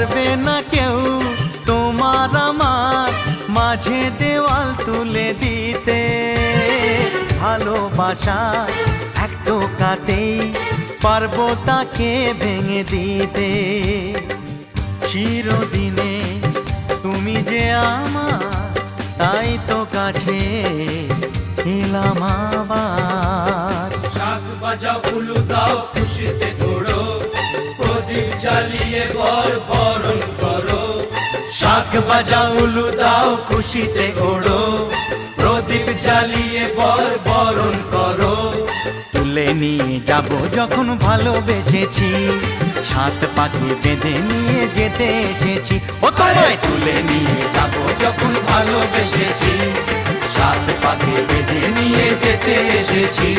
পারবে না কেউ তোমার আমার মাঝে দেওয়াল তুলে দিতে। ভালোবাসা এক টোকাতেই পারবো তাকে ভেঙে দিতে। চিরদিনে তুমি যে আমার, তাই তো কাছে এলাম আবার। শাক বাজাও উলু দাও খুশিতে ঘোড়ো, প্রদীপ জ্বালিয়ে বরণ করো। শাক বাজাও উলু দাও খুশিতে ওড়ো, প্রদীপ জ্বালিয়ে বরণ করো। তুলে নিয়ে যাব যখন ভালোবেসেছি, ছাত পাখি বেঁধে নিয়ে যেতে এসেছি। ও তোমায় তুলে নিয়ে যাব যখন ভালোবেসেছি, ছাত পাখি বেঁধে নিয়ে যেতে এসেছি।